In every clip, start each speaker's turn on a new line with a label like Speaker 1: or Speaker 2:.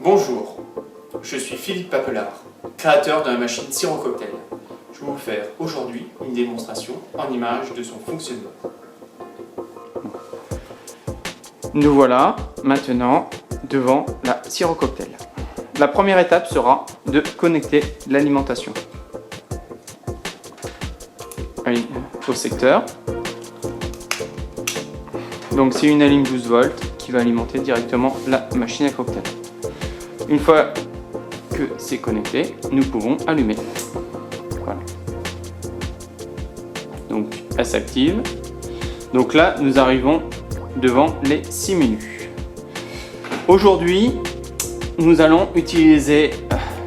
Speaker 1: Bonjour, je suis Philippe Papelard, créateur de la machine Sirop Cocktail. Je vais vous faire aujourd'hui une démonstration en images de son fonctionnement.
Speaker 2: Nous voilà maintenant devant la Sirop Cocktail. La première étape sera de connecter l'alimentation au secteur. Donc c'est une ligne 12 volts qui va alimenter directement la machine à cocktail. Une fois que c'est connecté, nous pouvons allumer. Voilà. Donc elle s'active. Donc là, nous arrivons devant les 6 menus. Aujourd'hui, nous allons utiliser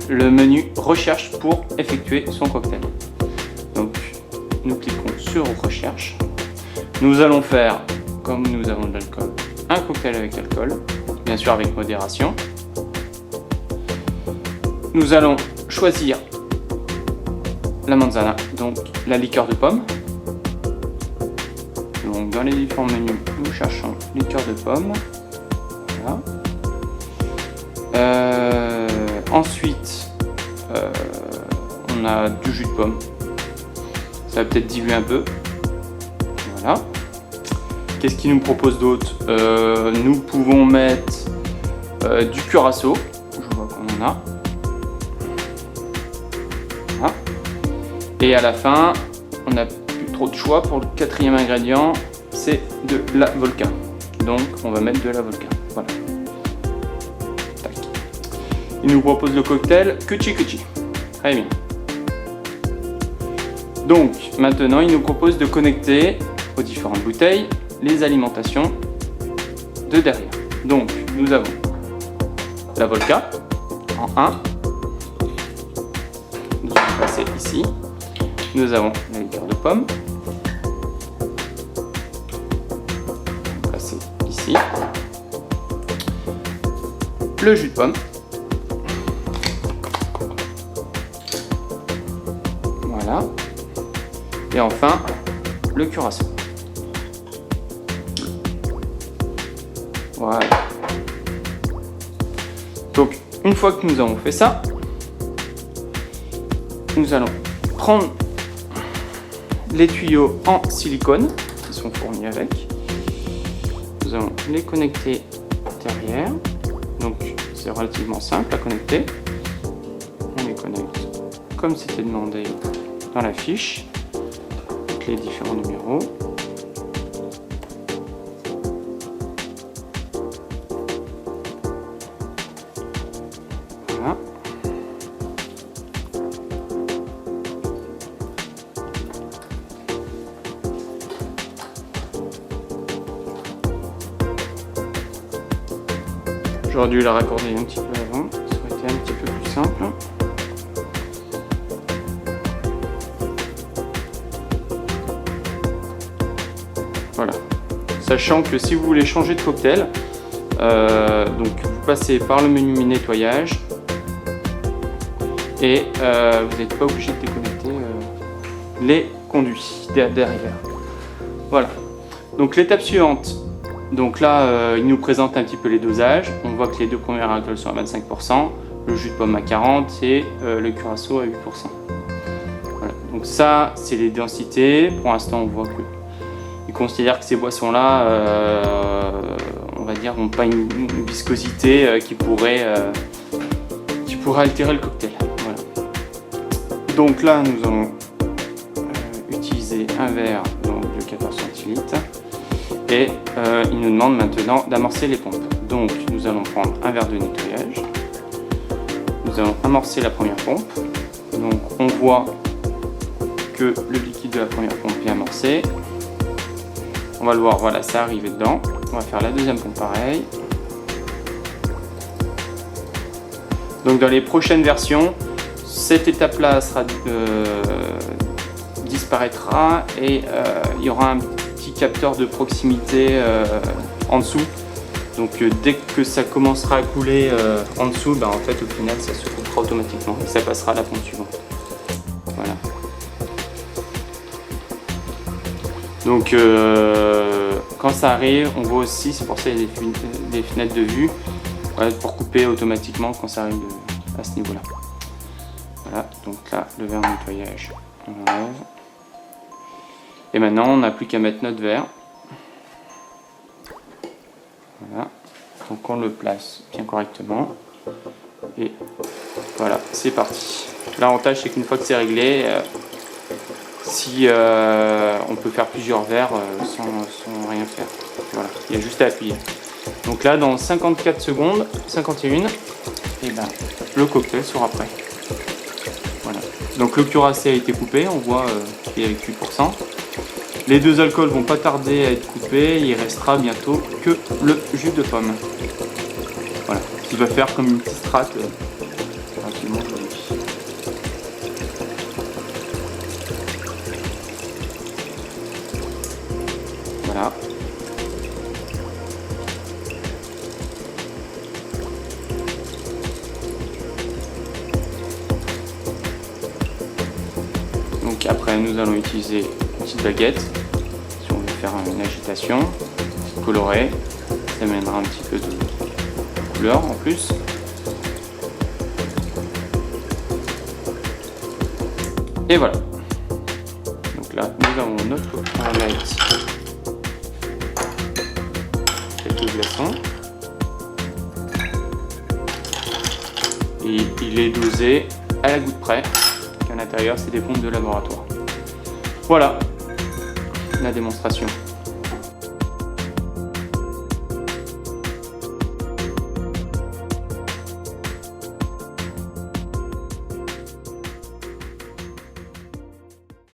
Speaker 2: le menu recherche pour effectuer son cocktail. Donc nous cliquons sur recherche. Nous allons faire, comme nous avons de l'alcool, un cocktail avec alcool, bien sûr avec modération. Nous allons choisir la manzana, donc la liqueur de pomme. Donc dans les différents menus, nous cherchons liqueur de pomme. Voilà. Ensuite, on a du jus de pomme. Ça va peut-être diluer un peu. Voilà. Qu'est-ce qu'il nous propose d'autre? Nous pouvons mettre du curaçao. Je vois qu'on en a. Voilà. Et à la fin, on n'a plus trop de choix pour le quatrième ingrédient, c'est de la vodka. Donc on va mettre de la vodka. Voilà. Tac. Il nous propose le cocktail Cuchi Cuchi. Très bien. Donc maintenant, il nous propose de connecter aux différentes bouteilles les alimentations de derrière. Donc nous avons la vodka en 1. Nous allons passer ici. Nous avons la liqueur de pomme. On va passer ici. Le jus de pomme. Voilà. Et enfin, le curaçao. Voilà. Donc, une fois que nous avons fait ça, nous allons prendre les tuyaux en silicone qui sont fournis avec. Nous allons les connecter derrière. Donc, c'est relativement simple à connecter. On les connecte comme c'était demandé dans la fiche, avec les différents numéros. Voilà. J'aurais dû la raccorder un petit peu avant, ça aurait été un petit peu plus simple. Voilà. Sachant que si vous voulez changer de cocktail, donc vous passez par le menu nettoyage et vous n'êtes pas obligé de déconnecter les conduits derrière. Voilà. Donc l'étape suivante. Donc là, il nous présente un petit peu les dosages. On voit que les deux premiers alcools sont à 25%, le jus de pomme à 40% et le curaçao à 8%. Voilà. Donc ça, c'est les densités. Pour l'instant, on voit qu'ils considèrent que ces boissons-là, on va dire, n'ont pas une viscosité qui pourrait altérer le cocktail. Voilà. Donc là, nous allons utiliser un verre donc, de 14 centilitres. Et il nous demande maintenant d'amorcer les pompes. Donc nous allons prendre un verre de nettoyage. Nous allons amorcer la première pompe. Donc on voit que le liquide de la première pompe est amorcé. On va le voir, voilà, ça arrive dedans. On va faire la deuxième pompe pareil. Donc dans les prochaines versions, cette étape-là disparaîtra et il y aura un petit capteur de proximité en dessous. Donc dès que ça commencera à couler en dessous, en fait au final ça se coupera automatiquement et ça passera à la pompe suivante. Voilà. Donc quand ça arrive, on voit aussi, c'est pour ça qu'il y a des fenêtres de vue, Ouais, pour couper automatiquement quand ça arrive à ce niveau-là. Voilà, donc là, le verre de nettoyage, on enlève. Et maintenant, on n'a plus qu'à mettre notre verre. Voilà, donc on le place bien correctement. Et voilà, c'est parti. L'avantage, c'est qu'une fois que c'est réglé, on peut faire plusieurs verres sans rien faire. Voilà, il y a juste à appuyer. Donc là, dans 54 secondes, 51, et ben, le cocktail sera prêt. Voilà. Donc le cuirassé a été coupé, on voit qu'il est avec 8%. Les deux alcools vont pas tarder à être coupés, il restera bientôt que le jus de pomme. Voilà, qui va faire comme une petite strate tranquillement. Voilà. Donc après nous allons utiliser une petite baguette si on veut faire une agitation colorée, ça amènera un petit peu de couleur en plus. Et voilà. Donc là nous avons notre omelette quelques glaçons. Et il est dosé à la goutte près. À l'intérieur, c'est des pompes de laboratoire. Voilà la démonstration.